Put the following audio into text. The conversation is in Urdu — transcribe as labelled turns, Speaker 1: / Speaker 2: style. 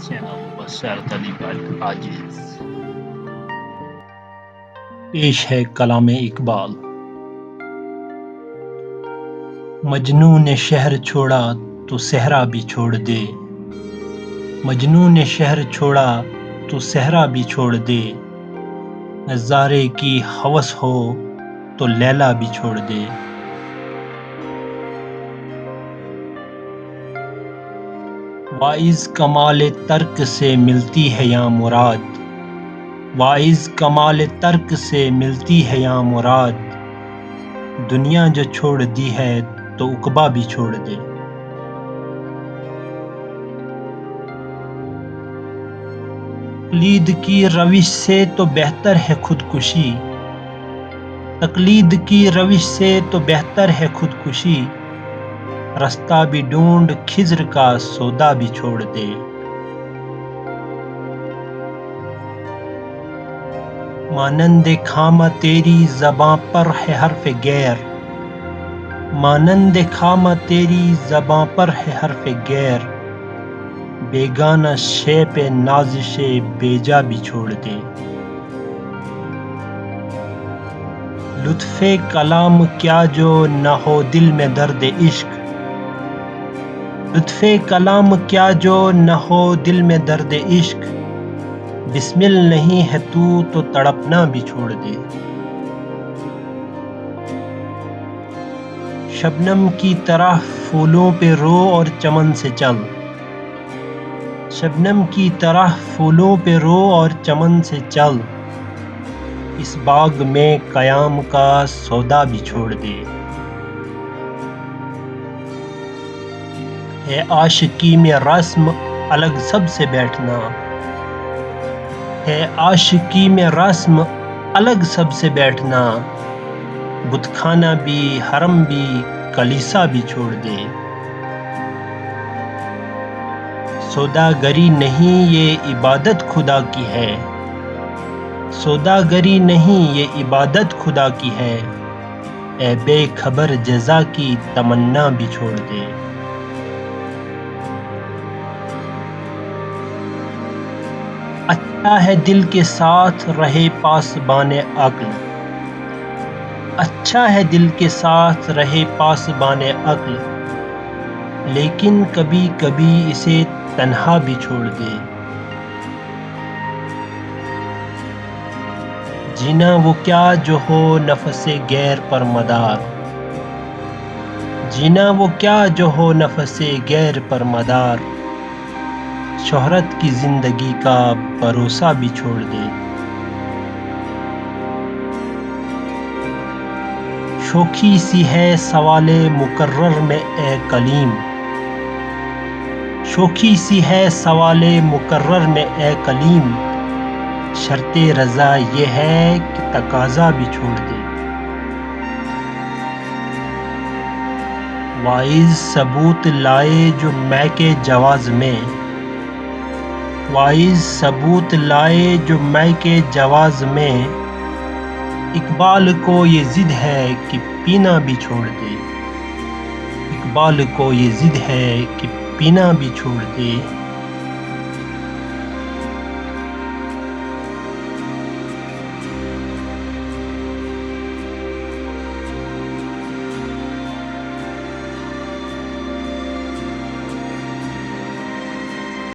Speaker 1: سینا مبصر طریقت عاجز پیش ہے کلام اقبال۔ مجنوں نے شہر چھوڑا تو صحرا بھی چھوڑ دے، مجنوں نے شہر چھوڑا تو صحرا بھی چھوڑ دے، نظارے کی ہوس ہو تو لیلا بھی چھوڑ دے۔ واعظ کمال ترک سے ملتی ہے یا مراد، واعظ کمال ترک سے ملتی ہے یا مراد، دنیا جو چھوڑ دی ہے تو عقبیٰ بھی چھوڑ دے۔ تقلید کی روش سے تو بہتر ہے خودکشی، تقلید کی روش سے تو بہتر ہے خودکشی، رستہ بھی ڈھونڈ خضر کا سودا بھی چھوڑ دے۔ مانند خامہ تیری زباں پر ہے حرف گیر، مانند خامہ تیری زباں پر ہے حرف گیر، بیگانہ شے پہ نازش بیجا بھی چھوڑ دے۔ لطف کلام کیا جو نہ ہو دل میں درد عشق، لطف کلام کیا جو نہ ہو دل میں درد عشق، بسمل نہیں ہے تو تڑپنا بھی چھوڑ دے۔ شبنم کی طرح پھولوں پہ رو اور چمن سے چل، شبنم کی طرح پھولوں پہ رو اور چمن سے چل، اس باغ میں قیام کا سودا بھی چھوڑ دے۔ ہے عاشقی میں رسم الگ سب سے بیٹھنا، ہے عاشقی میں رسم الگ سب سے بیٹھنا، بت خانہ بھی حرم بھی کلیسا بھی چھوڑ دے۔ سوداگری نہیں یہ عبادت خدا کی ہے، سوداگری نہیں یہ عبادت خدا کی ہے، اے بے خبر جزا کی تمنا بھی چھوڑ دے۔ اچھا ہے دل کے ساتھ رہے پاسبان عقل، اچھا ہے دل کے ساتھ رہے پاسبان عقل، لیکن کبھی کبھی اسے تنہا بھی چھوڑ دے۔ جینا وہ کیا جو ہو نفس غیر پر مدار، جینا وہ کیا جو ہو نفس غیر پر مدار، شہرت کی زندگی کا بھروسہ بھی چھوڑ دے۔ شوخی سی ہے سوال مقرر میں اے کلیم، شوخی سی ہے سوال مقرر میں اے کلیم، شرط رضا یہ ہے کہ تقاضا بھی چھوڑ دے۔ واعظ ثبوت لائے جو میں کے جواز میں، واعظ ثبوت لائے جو میں کے جواز میں، اقبال کو یہ ضد ہے کہ پینا بھی چھوڑ دے، اقبال کو یہ ضد ہے کہ پینا بھی چھوڑ دے۔